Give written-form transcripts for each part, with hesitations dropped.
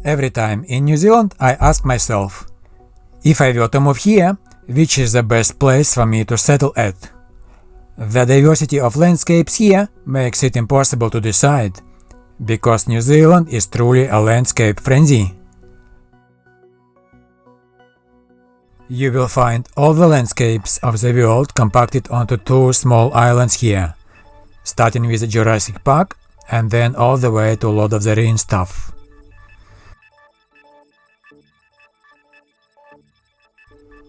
Every time in New Zealand I ask myself, if I were to move here, which is the best place for me to settle at? The diversity of landscapes here makes it impossible to decide, because New Zealand is truly a landscape frenzy. You will find all the landscapes of the world compacted onto two small islands here, starting with Jurassic Park and then all the way to Lord of the Rings stuff.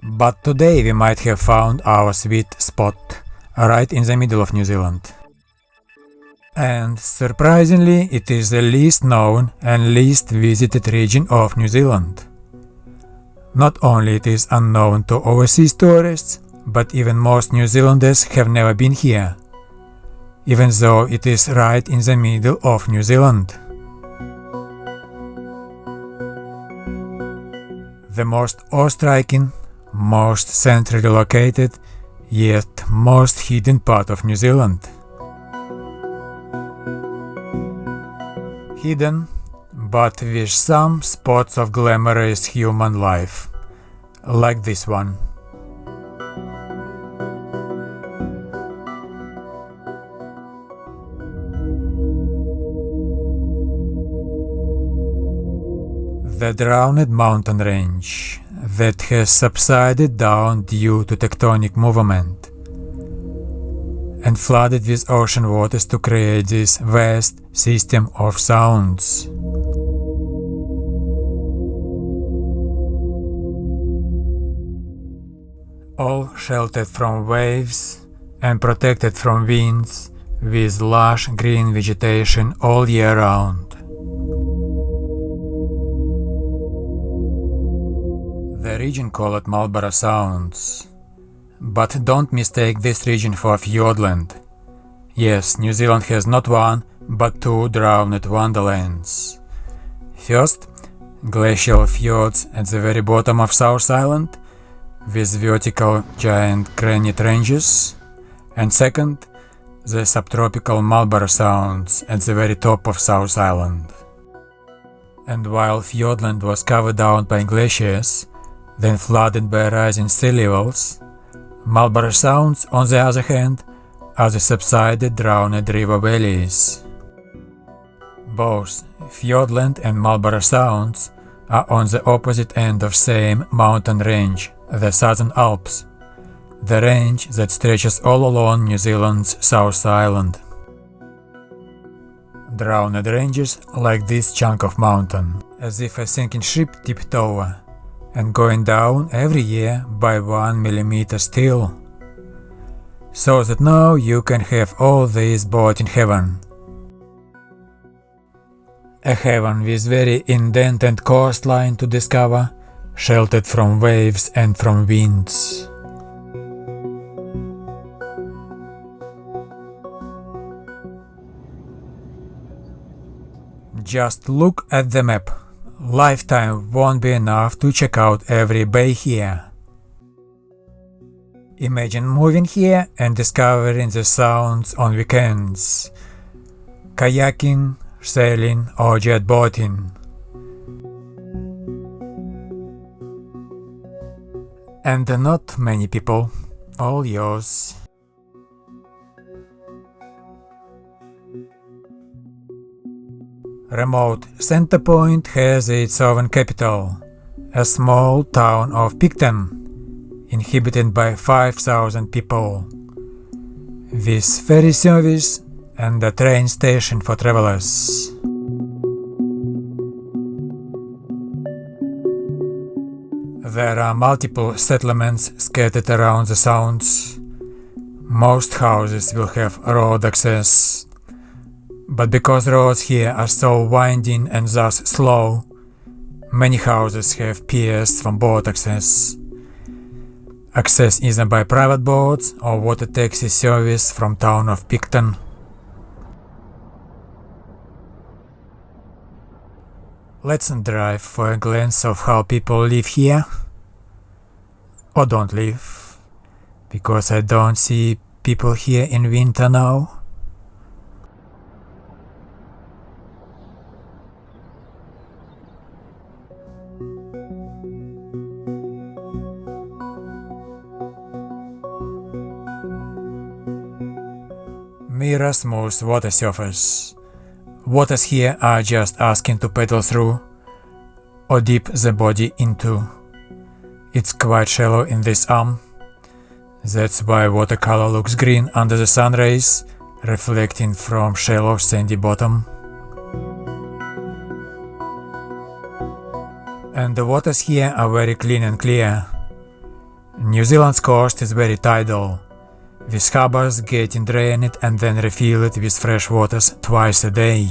But today we might have found our sweet spot, right in the middle of New Zealand. And surprisingly, it is the least known and least visited region of New Zealand. Not only it is unknown to overseas tourists, but even most New Zealanders have never been here, even though it is right in the middle of New Zealand. The most awe-striking, most centrally located, yet most hidden part of New Zealand. Hidden, but with some spots of glamorous human life, like this one. The drowned mountain range that has subsided down due to tectonic movement and flooded with ocean waters to create this vast system of sounds. All sheltered from waves and protected from winds with lush green vegetation all year round. The region called Marlborough Sounds. But don't mistake this region for Fjordland. Yes, New Zealand has not one, but two drowned wonderlands. First, glacial fjords at the very bottom of South Island, with vertical giant granite ranges, and second, the subtropical Marlborough Sounds at the very top of South Island. And while Fjordland was covered down by glaciers, then flooded by rising sea levels, Marlborough Sounds, on the other hand, are the subsided drowned river valleys. Both Fjordland and Marlborough Sounds are on the opposite end of same mountain range, the Southern Alps, the range that stretches all along New Zealand's South Island. Drowned ranges like this chunk of mountain, as if a sinking ship tipped over, and going down every year by 1 millimeter still. So that now you can have all this boat in heaven. A heaven with very indented coastline to discover, sheltered from waves and from winds. Just look at the map. Lifetime won't be enough to check out every bay here. Imagine moving here and discovering the sounds on weekends. Kayaking, sailing or jet boating. And not many people, all yours. Remote center point has its own capital, a small town of Picton, inhabited by 5,000 people, with ferry service and a train station for travelers. There are multiple settlements scattered around the sounds. Most houses will have road access. But because roads here are so winding and thus slow, many houses have piers from boat access. Access either by private boats or water taxi service from town of Picton. Let's drive for a glance of how people live here. Or don't live, because I don't see people here in winter now. Lochmara smooth water surface. Waters here are just asking to paddle through or dip the body into. It's quite shallow in this arm. That's why watercolor looks green under the sun rays, reflecting from shallow sandy bottom. And the waters here are very clean and clear. New Zealand's coast is very tidal, with harbours getting drained and then refilled with fresh waters twice a day.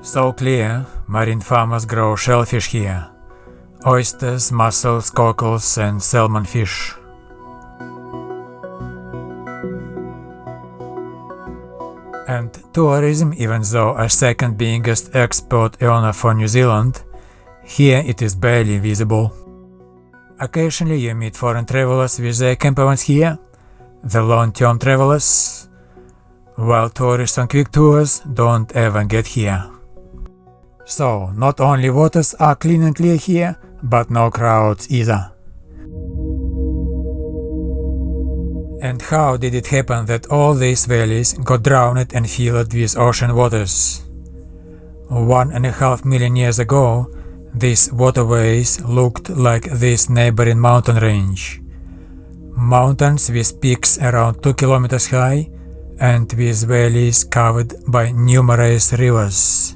So clear, marine farmers grow shellfish here, oysters, mussels, cockles and salmon fish. And tourism, even though a second biggest export earner for New Zealand, here it is barely visible. Occasionally you meet foreign travelers with their campervans here, the long-term travelers, while tourists on quick tours don't ever get here. So, not only waters are clean and clear here, but no crowds either. And how did it happen that all these valleys got drowned and filled with ocean waters? 1.5 million years ago, these waterways looked like this neighboring mountain range. Mountains with peaks around 2 kilometers high and with valleys covered by numerous rivers.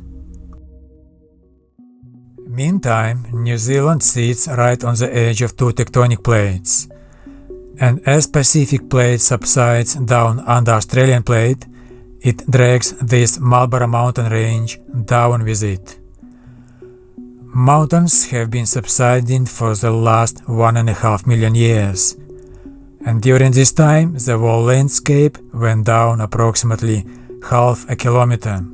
Meantime, New Zealand sits right on the edge of two tectonic plates, and as Pacific plate subsides down under Australian plate, it drags this Marlborough mountain range down with it. Mountains have been subsiding for the last 1.5 million years, and during this time the whole landscape went down approximately half a kilometer,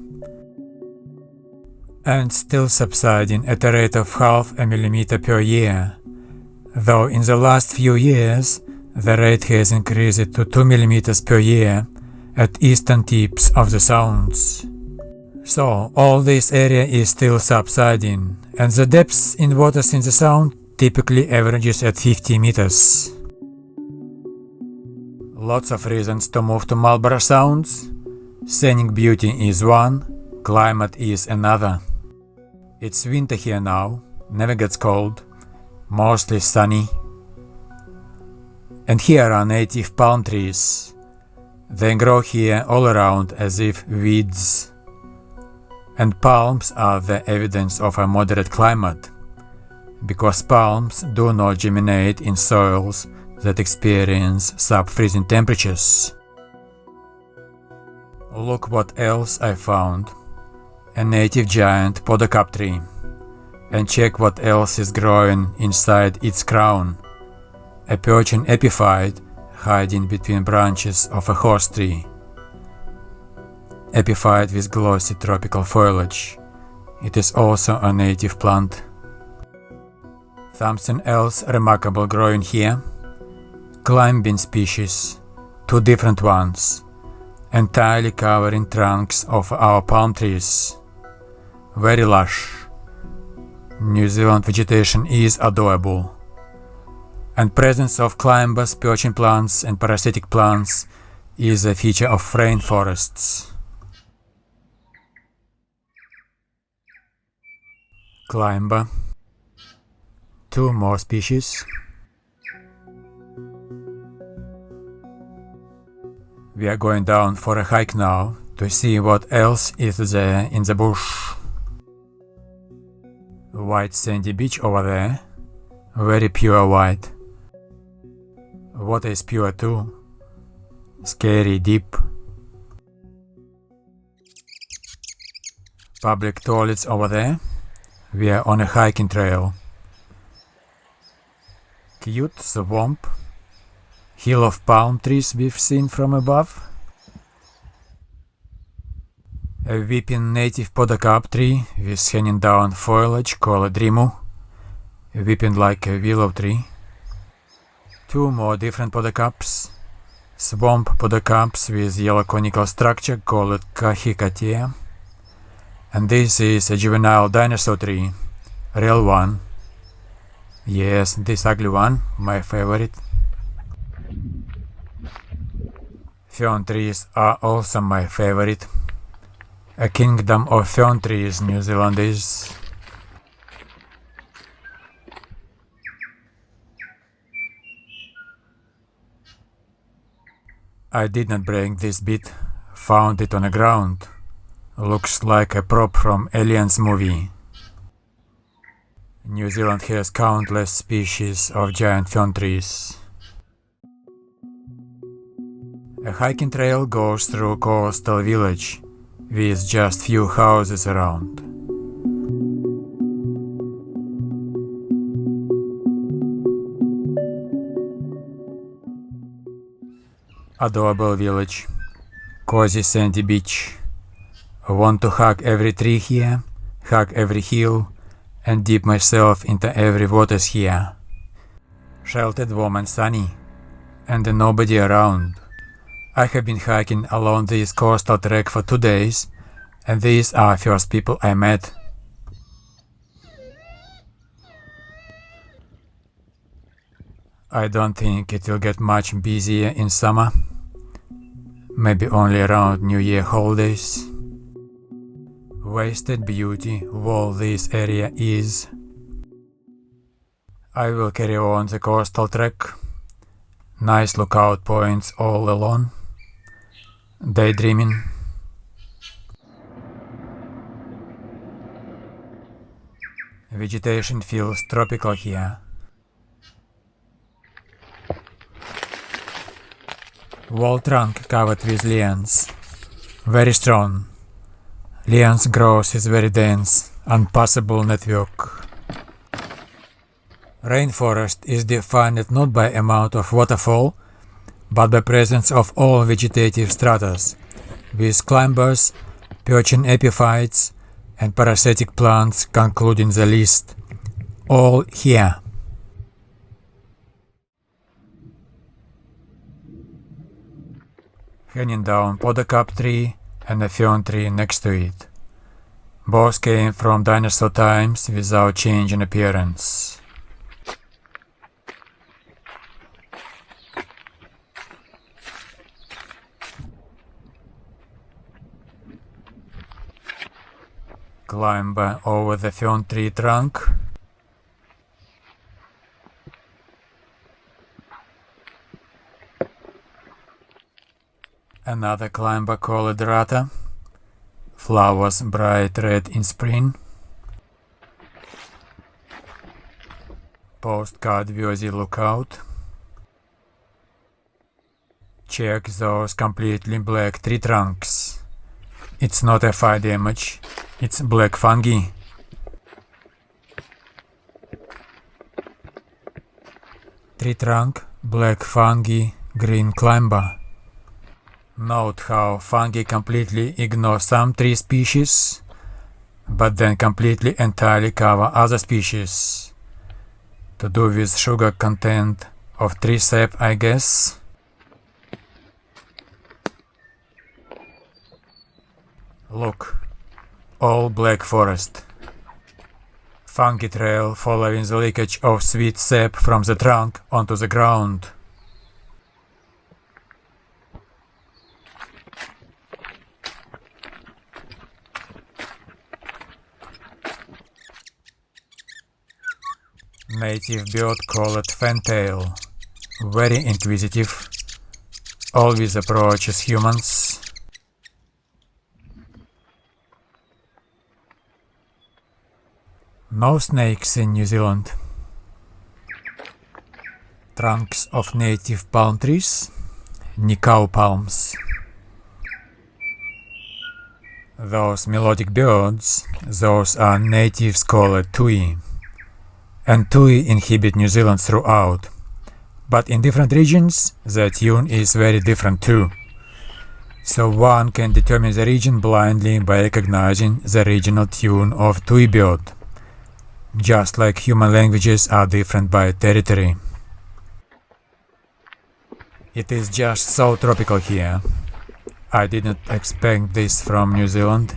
and still subsiding at a rate of half a millimeter per year, though in the last few years the rate has increased to 2 millimeters per year at eastern tips of the Sounds. So all this area is still subsiding, and the depth in waters in the Sound typically averages at 50 meters. Lots of reasons to move to Marlborough Sounds. Scenic beauty is one, climate is another. It's winter here now, never gets cold, mostly sunny. And here are native palm trees. They grow here all around as if weeds. And palms are the evidence of a moderate climate, because palms do not germinate in soils that experience sub-freezing temperatures. Look what else I found. A native giant podocarp tree. And check what else is growing inside its crown. A perching epiphyte hiding between branches of a horse tree. Epiphyte with glossy tropical foliage. It is also a native plant. Something else remarkable growing here. Climbing species, two different ones, entirely covering trunks of our palm trees. Very lush. New Zealand vegetation is adorable. And presence of climbers, perching plants and parasitic plants is a feature of rainforests. Climber. Two more species. We are going down for a hike now to see what else is there in the bush. White sandy beach over there, very pure white. Water is pure too, scary deep. Public toilets over there, we are on a hiking trail. Cute swamp, hill of palm trees we've seen from above. A weeping native podocarp tree with hanging down foliage called rimu, weeping like a willow tree. Two more different podocarps, swamp podocarps with yellow conical structure called kahikatea. And this is a juvenile dinosaur tree, real one. Yes, this ugly one, my favorite. Fern trees are also my favorite. A kingdom of fern trees, New Zealand is. I did not break this bit, found it on the ground. Looks like a prop from Aliens movie. New Zealand has countless species of giant fern trees. A hiking trail goes through coastal village, with just few houses around. Adorable village, cozy sandy beach. I want to hug every tree here, hug every hill, and dip myself into every waters here. Sheltered, warm and sunny, and nobody around. I have been hiking along this coastal track for 2 days, and these are first people I met. I don't think it will get much busier in summer. Maybe only around New Year holidays. Wasted beauty all this area is. I will carry on the coastal track. Nice lookout points all along. Daydreaming. Vegetation feels tropical here. Whole trunk covered with lianes. Very strong. Lianes growth is very dense, unpassable network. Rainforest is defined not by amount of waterfall, but by presence of all vegetative stratas, with climbers, perching epiphytes, and parasitic plants concluding the list. All here. Hanging down podocarp tree and a fern tree next to it. Both came from dinosaur times without change in appearance. Climb over the fern tree trunk. Another climber called Rata. Flowers bright red in spring. Postcard worthy lookout. Check those completely black tree trunks. It's not a fire damage, it's black fungi. Tree trunk, black fungi, green climber. Note how fungi completely ignore some tree species, but then completely entirely cover other species. To do with sugar content of tree sap, I guess. Look, all black forest. Fungi trail following the leakage of sweet sap from the trunk onto the ground. Native bird called fantail. Very inquisitive. Always approaches humans. No snakes in New Zealand. Trunks of native palm trees. Nikau palms. Those melodic birds, those are natives called tui. And tui inhabit New Zealand throughout. But in different regions, the tune is very different too. So one can determine the region blindly by recognizing the regional tune of tui bird. Just like human languages are different by territory. It is just so tropical here. I didn't expect this from New Zealand.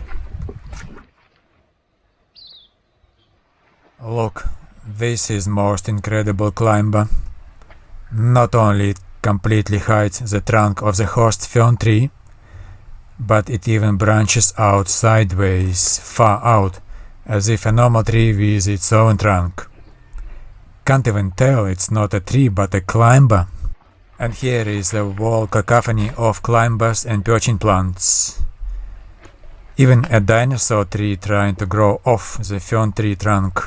Look, This is most incredible climber. Not only it completely hides the trunk of the host fern tree, but it even branches out sideways, far out, as if a normal tree with its own trunk. Can't even tell it's not a tree but a climber. And here is a whole cacophony of climbers and perching plants. Even a dinosaur tree trying to grow off the fern tree trunk.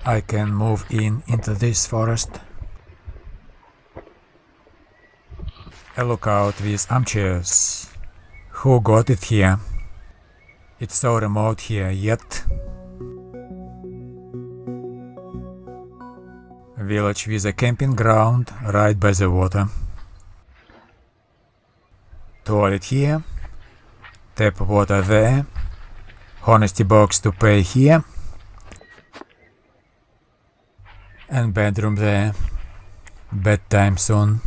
I can move into this forest. A lookout with armchairs. Who got it here? It's so remote here yet. Village with a camping ground right by the water. Toilet here. Tap water there. Honesty box to pay here. And bedroom there. Bedtime soon.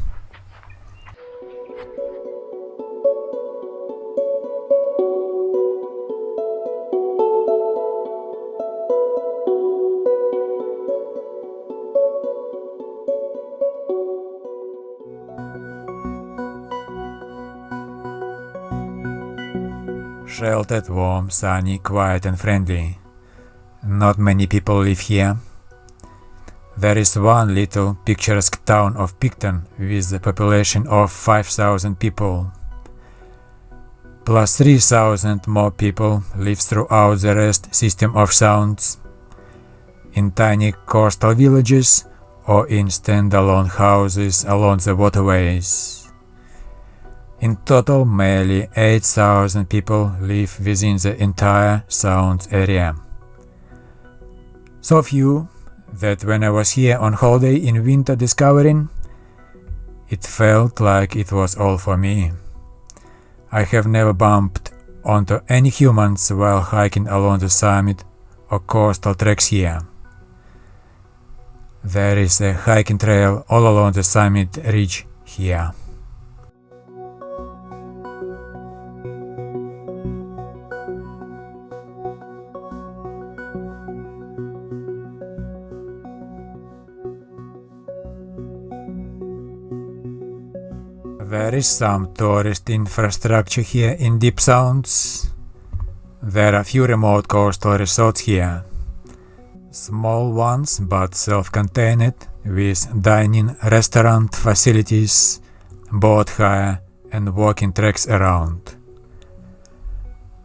Sheltered, warm, sunny, quiet and friendly. Not many people live here. There is one little picturesque town of Picton with a population of 5,000 people. Plus 3,000 more people live throughout the rest system of sounds, in tiny coastal villages or in standalone houses along the waterways. In total, merely 8,000 people live within the entire Sounds area. So few that when I was here on holiday in winter discovering, it felt like it was all for me. I have never bumped onto any humans while hiking along the summit or coastal tracks here. There is a hiking trail all along the summit ridge here. There is some tourist infrastructure here in Deep Sounds. There are few remote coastal resorts here. Small ones but self-contained, with dining, restaurant facilities, boat hire and walking tracks around.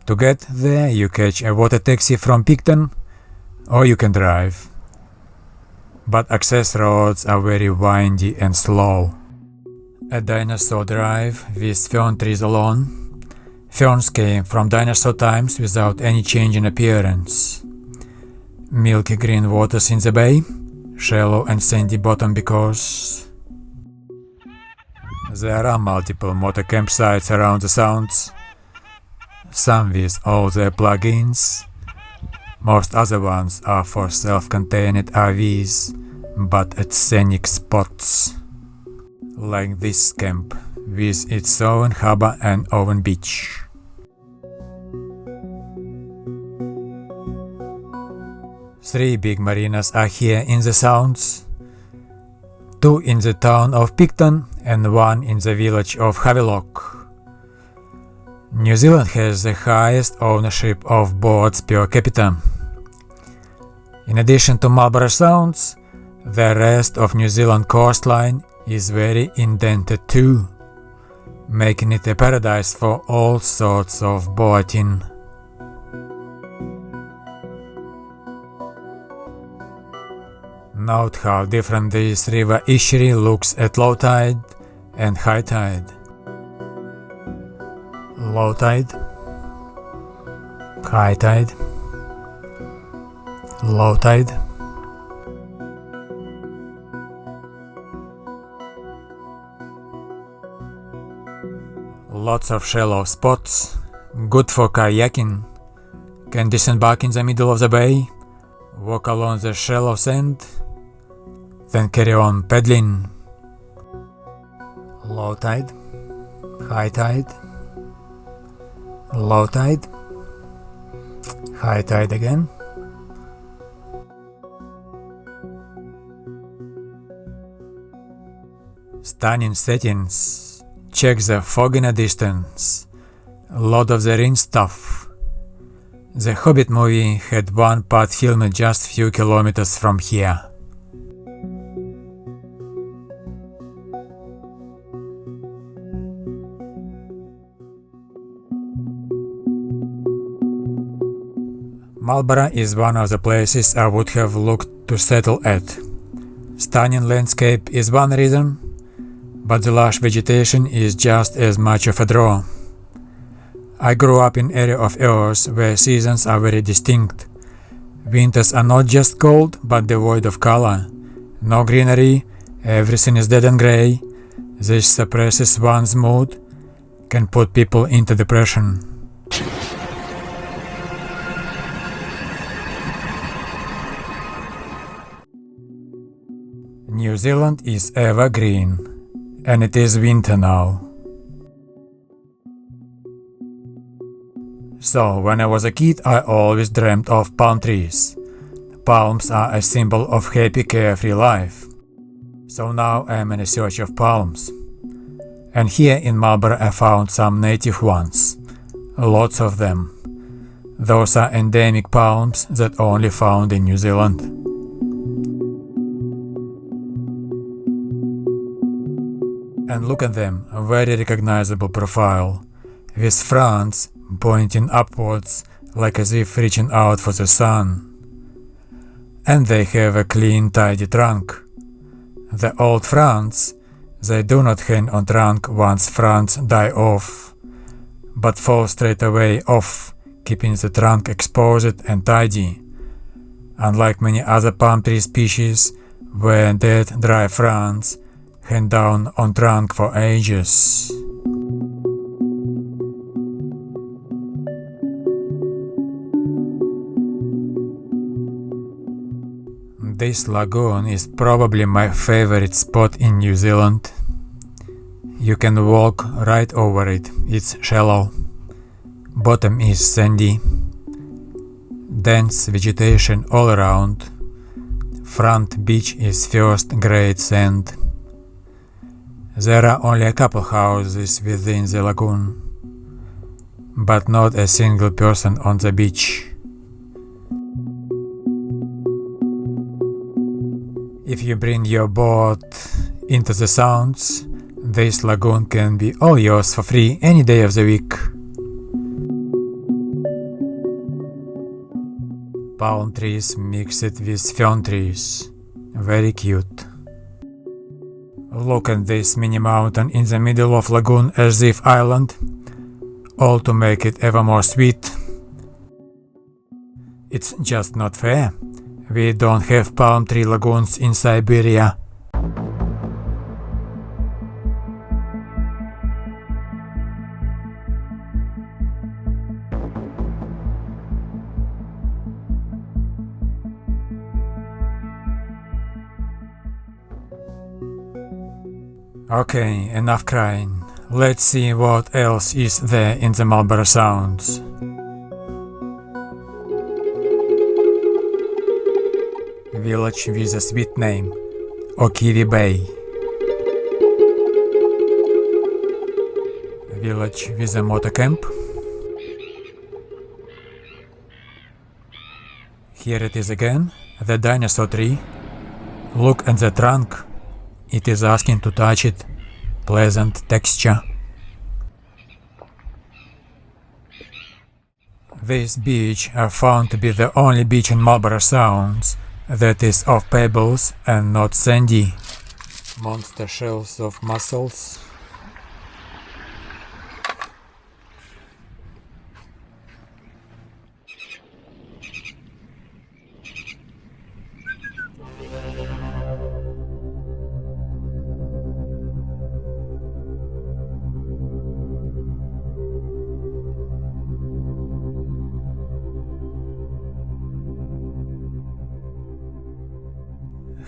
To get there you catch a water taxi from Picton or you can drive. But access roads are very windy and slow. A dinosaur drive with fern trees alone. Ferns came from dinosaur times without any change in appearance. Milky green waters in the bay, shallow and sandy bottom because there are multiple motor campsites around the Sounds, some with all their plugins. Most other ones are for self-contained RVs, but at scenic spots. Like this camp, with its own harbour and own beach. Three big marinas are here in the Sounds, two in the town of Picton and one in the village of Havelock. New Zealand has the highest ownership of boats per capita. In addition to Marlborough Sounds, the rest of New Zealand coastline is very indented too, making it a paradise for all sorts of boating. Note how different this river estuary looks at low tide and high tide. Low tide, high tide, low tide. Lots of shallow spots, good for kayaking. Can disembark in the middle of the bay, walk along the shallow sand, then carry on paddling. Low tide, high tide, low tide, High tide again. Stunning settings. Check the fog in the distance. Lord of the Rings stuff. The Hobbit movie had one part filmed just few kilometers from here. Marlborough is one of the places I would have looked to settle at. Stunning landscape is one reason, but the lush vegetation is just as much of a draw. I grew up in an area of Earth where seasons are very distinct. Winters are not just cold, but devoid of color. No greenery, everything is dead and grey. This suppresses one's mood, can put people into depression. New Zealand is evergreen, and it is winter now. So, when I was a kid, I always dreamt of palm trees. Palms are a symbol of happy, carefree life. So now I am in search of palms. And here in Marlborough I found some native ones. Lots of them. Those are endemic palms that only found in New Zealand. And look at them, a very recognizable profile, with fronds pointing upwards like as if reaching out for the sun. And they have a clean, tidy trunk. The old fronds, they do not hang on trunk once fronds die off, but fall straight away off, keeping the trunk exposed and tidy, unlike many other palm tree species where dead, dry fronds hang down on trunk for ages. This lagoon is probably my favorite spot in New Zealand. You can walk right over it, it's shallow. Bottom is sandy. Dense vegetation all around. Front beach is first grade sand. There are only a couple houses within the lagoon, but not a single person on the beach. If you bring your boat into the Sounds, this lagoon can be all yours for free any day of the week. Palm trees mixed with fern trees. Very cute. Look at this mini mountain in the middle of lagoon as if island, all to make it ever more sweet. It's just not fair. We don't have palm tree lagoons in Siberia. Okay, enough crying. Let's see what else is there in the Marlborough Sounds. Village with a sweet name, Okiwi Bay. Village with a motor camp. Here it is again, the dinosaur tree. Look at the trunk. It is asking to touch it. Pleasant texture. This beach are found to be the only beach in Marlborough Sounds that is of pebbles and not sandy. Monster shells of mussels.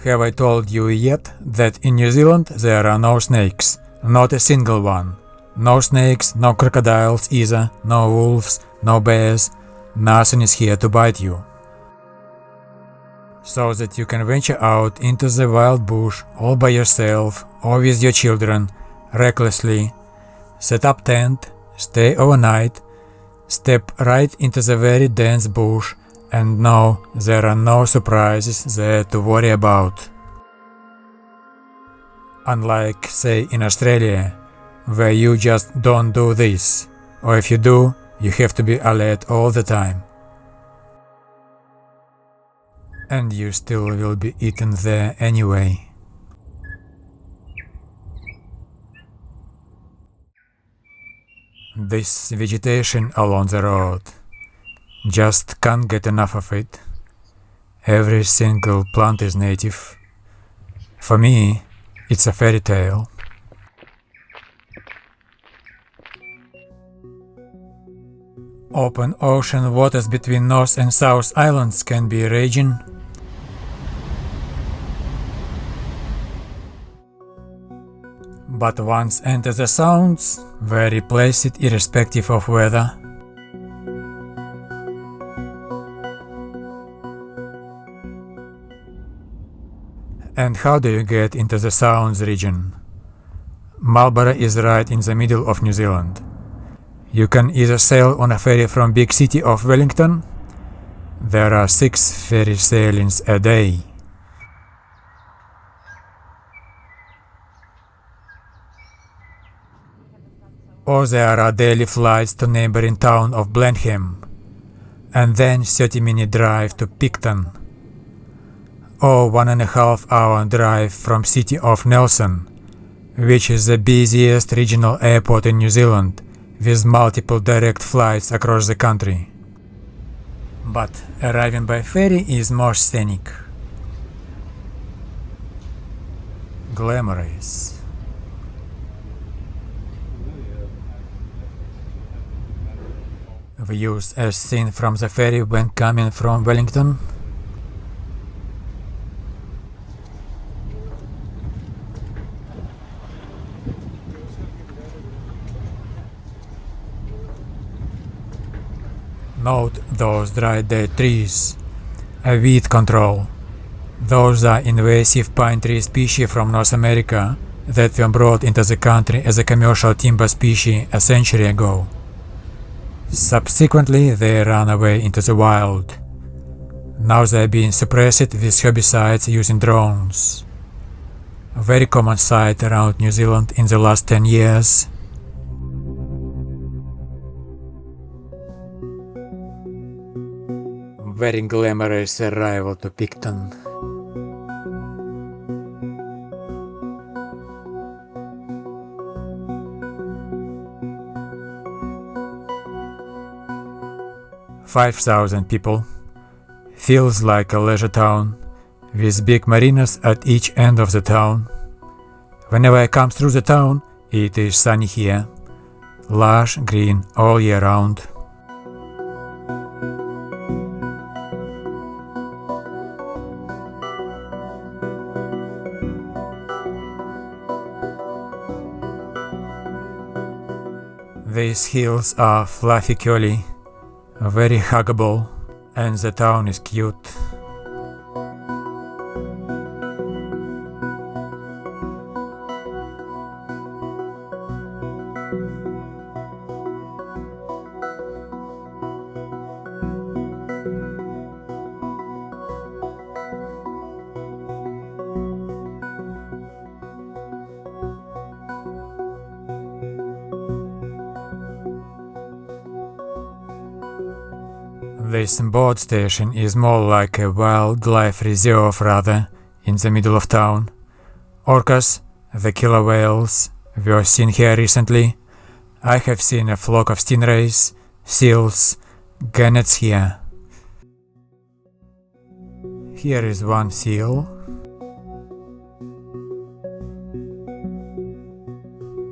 Have I told you yet that in New Zealand there are no snakes? Not a single one. No snakes, no crocodiles either, no wolves, no bears, Nothing is here to bite you. So that you can venture out into the wild bush all by yourself or with your children, recklessly, set up tent, stay overnight, step right into the very dense bush, and know there are no surprises there to worry about. Unlike, say, in Australia, where you just don't do this, or if you do, you have to be alert all the time. And you still will be eaten there anyway. This vegetation along the road, just can't get enough of it. Every single plant is native. For me, it's a fairy tale. Open ocean waters between North and South Islands can be raging. But once enter the Sounds, very placid irrespective of weather. And how do you get into the Sounds region? Marlborough is right in the middle of New Zealand. You can either sail on a ferry from big city of Wellington. There are 6 ferry sailings a day. Or there are daily flights to neighboring town of Blenheim, and then 30-minute drive to Picton, or 1.5-hour drive from city of Nelson, which is the busiest regional airport in New Zealand, with multiple direct flights across the country. But arriving by ferry is more scenic, glamorous. Views as seen from the ferry when coming from Wellington. Note those dry dead trees. A weed control. Those are invasive pine tree species from North America that were brought into the country as a commercial timber species a century ago. Subsequently, they ran away into the wild. Now they are being suppressed with herbicides using drones. A very common sight around New Zealand in the last 10 years. Very glamorous arrival to Picton. "5,000 people. Feels like a leisure town, with big marinas at each end of the town. Whenever I come through the town, it is sunny here. Lush green all year round." These hills are fluffy curly, very huggable, and the town is cute. This boat station is more like a wildlife reserve rather, in the middle of town. Orcas, the killer whales, were seen here recently. I have seen a flock of stingrays, seals, gannets here. Here is one seal.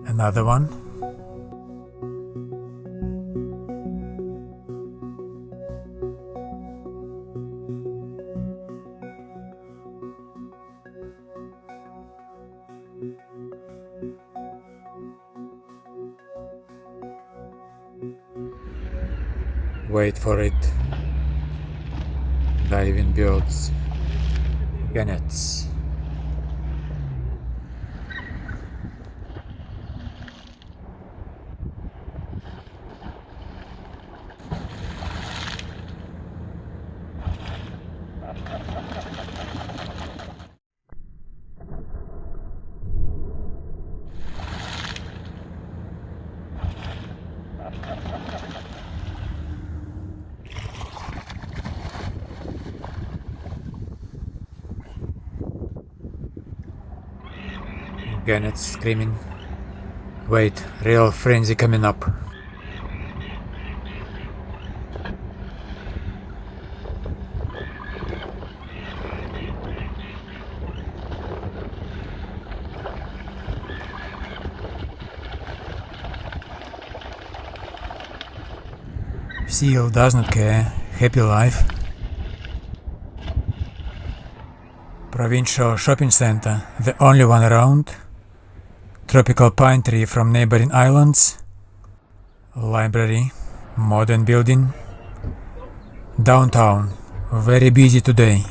Another one. Wait for it. Diving birds. Gannets. Gannets screaming. Wait, real frenzy coming up. Seal does not care. Happy life. Provincial shopping center, the only one around. Tropical pine tree from neighboring islands. Library, modern building. Downtown, very busy today.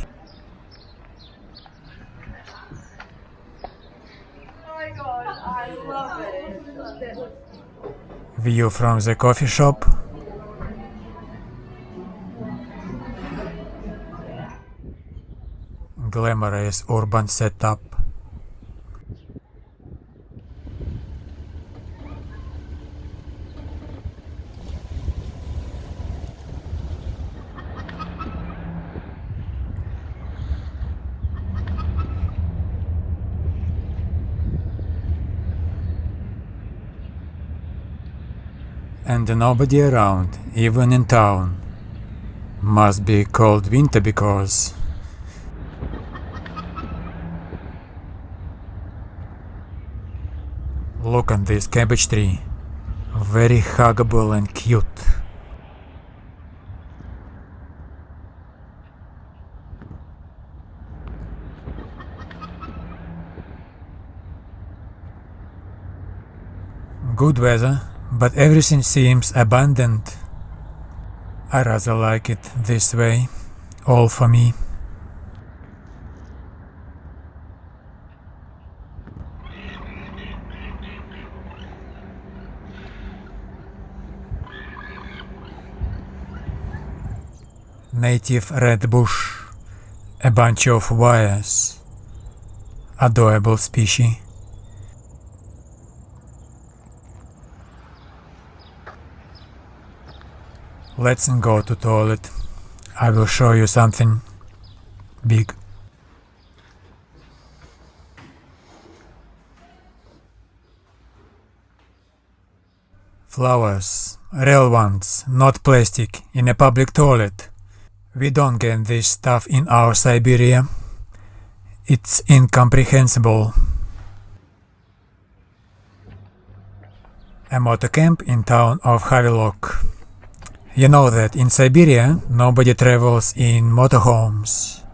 Oh my god, I love it. View from the coffee shop. Glamorous urban setup. And nobody around, even in town. Must be cold winter because... Look at this cabbage tree. Very huggable and cute. Good weather, but everything seems abandoned. I rather like it this way. All for me. Native red bush, a bunch of wires, adorable species. Let's go to toilet. I will show you something big. Flowers, real ones, not plastic, in a public toilet. We don't get this stuff in our Siberia. It's incomprehensible. A motor camp in town of Havelock. You know that in Siberia nobody travels in motorhomes.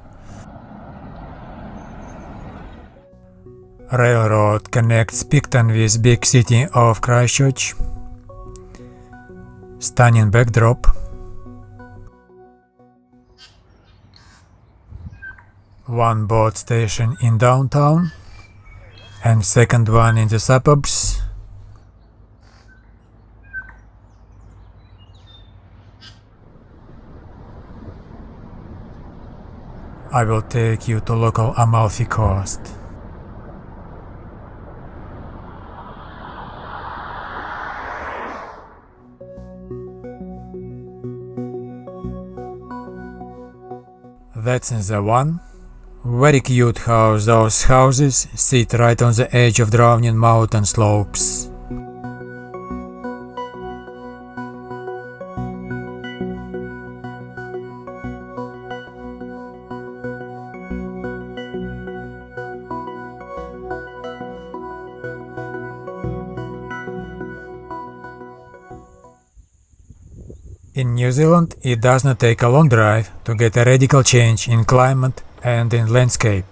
Railroad connects Picton with big city of Christchurch. Stunning backdrop. One boat station in downtown and second one in the suburbs. I will take you to local Amalfi Coast. That's the one. Very cute how those houses sit right on the edge of drowning mountain slopes. In New Zealand, it does not take a long drive to get a radical change in climate and in landscape.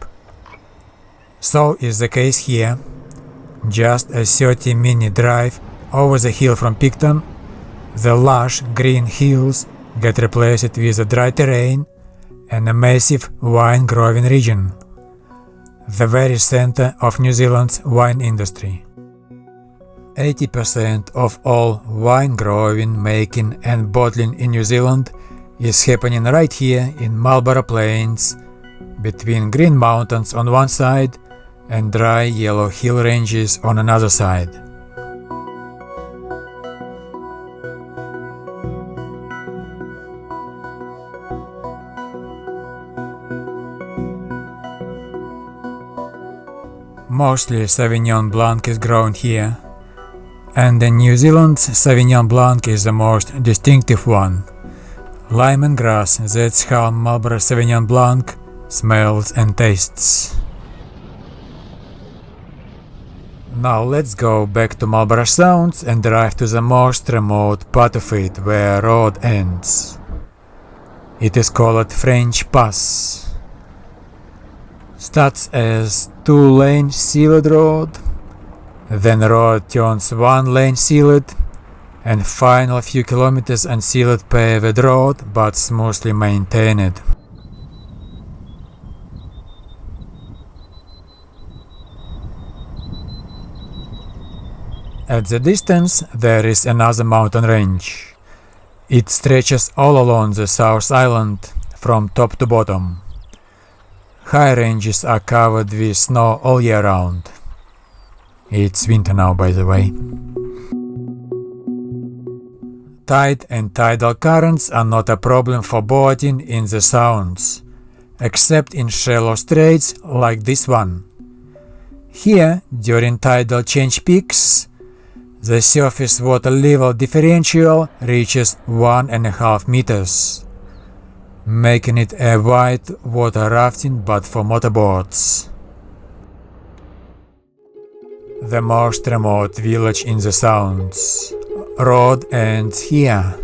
So is the case here. Just a 30-minute drive over the hill from Picton, the lush green hills get replaced with a dry terrain and a massive wine-growing region, the very center of New Zealand's wine industry. 80% of all wine growing, making and bottling in New Zealand is happening right here in Marlborough Plains, between Green Mountains on one side and dry yellow hill ranges on another side. Mostly Sauvignon Blanc is grown here, and in New Zealand Sauvignon Blanc is the most distinctive one. Lemongrass, that's how Marlborough Sauvignon Blanc smells and tastes. Now let's go back to Marlborough Sounds and drive to the most remote part of it where road ends. It is called French Pass. Starts as 2-lane sealed road, then road turns 1-lane sealed, and final few kilometers unsealed paved road but smoothly maintained. At the distance there is another mountain range. It stretches all along the South Island from top to bottom. High ranges are covered with snow all year round. It's winter now, by the way. Tide and tidal currents are not a problem for boating in the Sounds, except in shallow straits like this one. Here, during tidal change peaks, the surface water level differential reaches 1.5 meters. Making it a white water rafting but for motorboats. The most remote village in the Sounds. Road ends here.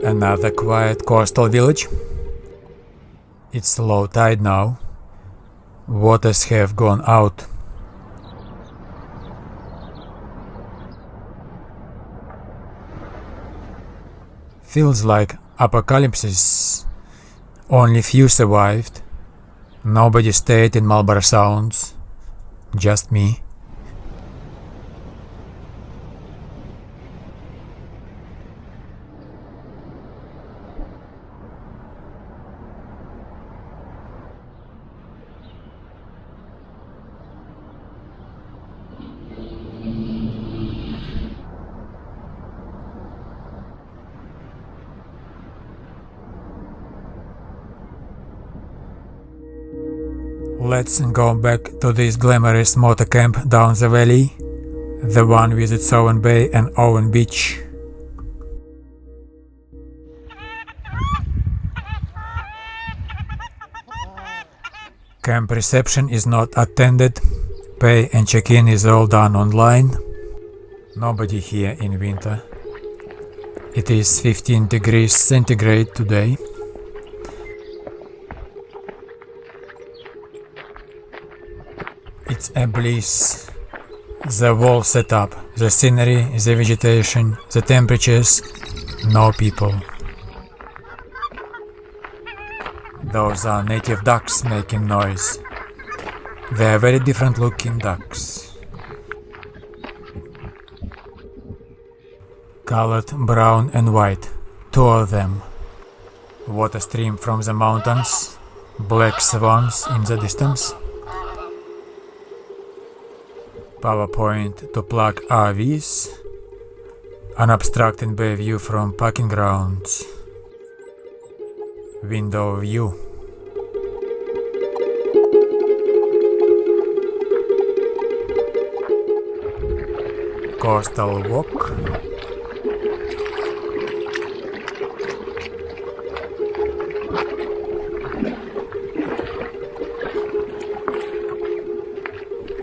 Another quiet coastal village. It's low tide now. Waters have gone out. Feels like apocalypse. Only few survived. Nobody stayed in Marlborough Sounds. Just me. Let's go back to this glamorous motor camp down the valley, the one with its own bay and own beach. Camp reception is not attended, pay and check-in is all done online. Nobody here in winter. It is 15 degrees centigrade today. It's a bliss. The whole setup, the scenery, the vegetation, the temperatures, no people. Those are native ducks making noise. They are very different looking ducks. Colored brown and white, two of them. Water stream from the mountains, black swans in the distance. Power point to plug RVs, unobstructed bay view from parking grounds, window view. coastal walk.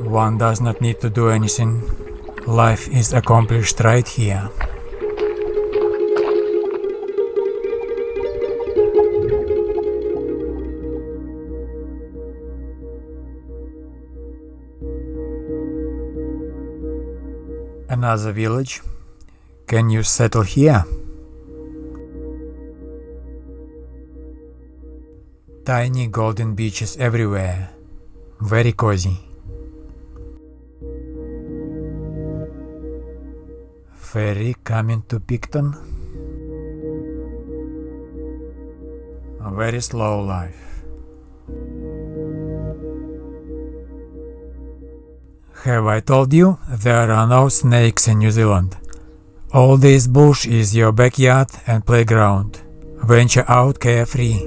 One does not need to do anything. Life is accomplished right here. Another village. Can you settle here? Tiny golden beaches everywhere. Very cozy. Ferry coming to Picton. A very slow life. Have I told you there are no snakes in New Zealand? All this bush is your backyard and playground. Venture out carefree.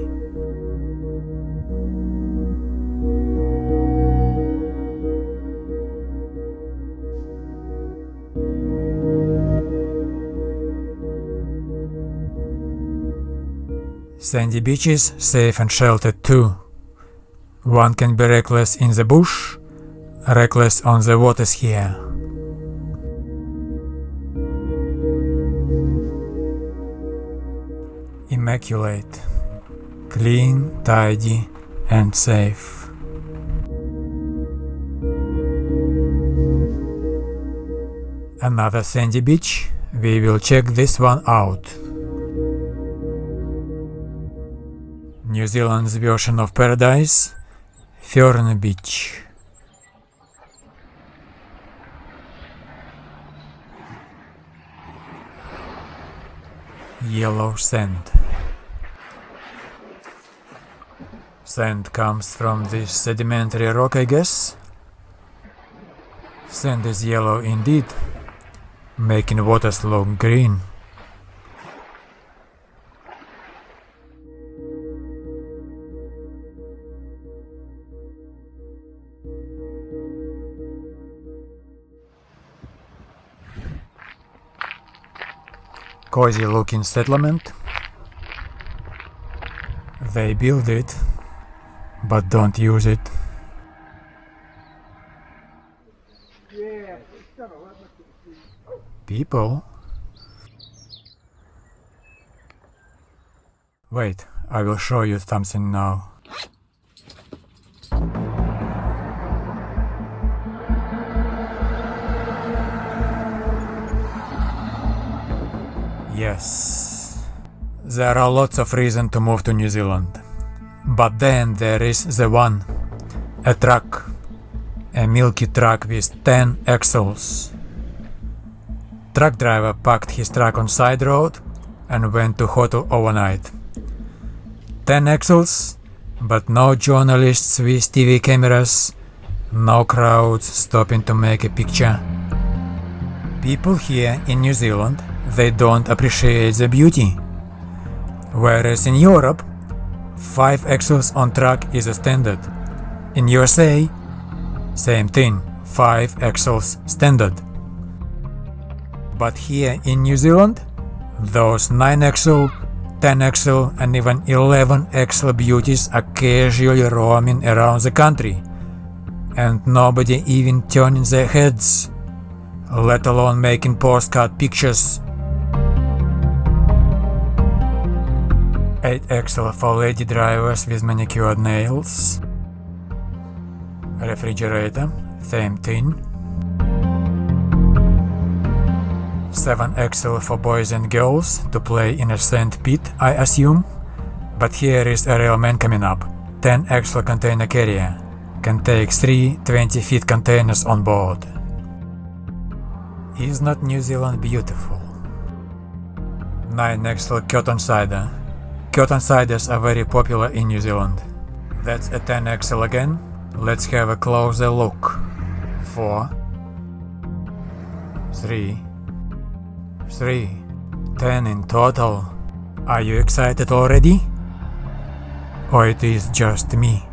Sandy beaches, safe and sheltered too. One can be reckless in the bush, reckless on the waters here. Immaculate, clean, tidy and safe. Another sandy beach, we will check this one out. New Zealand's version of paradise, Furneaux Beach. Yellow sand. Sand comes from this sedimentary rock, I guess. Sand is yellow indeed, making waters look green. Cozy looking settlement. They build it, but don't use it. People? Wait, I will show you something now. Yes, there are lots of reasons to move to New Zealand. But then there is the one, a truck, a milky truck with 10 axles. Truck driver parked his truck on side road and went to hotel overnight. 10 axles, but no journalists with TV cameras, no crowds stopping to make a picture. People here in New Zealand, they don't appreciate the beauty. Whereas in Europe, 5 axles on truck is a standard. In USA, same thing, 5 axles standard. But here in New Zealand, those 9 axle, 10 axle and even 11 axle beauties are casually roaming around the country, and nobody even turning their heads, let alone making postcard pictures. 8 axle for lady drivers with manicured nails. Refrigerator, same thing. 7 axle for boys and girls to play in a sand pit, I assume. But here is a real man coming up. 10 axle container carrier. Can take 3 20-feet containers on board. Is not New Zealand beautiful? 9 axle curtain cider. Curtain ciders are very popular in New Zealand. That's a 10 axle again. Let's have a closer look. 4 3 10 in total. Are you excited already? Or it is just me?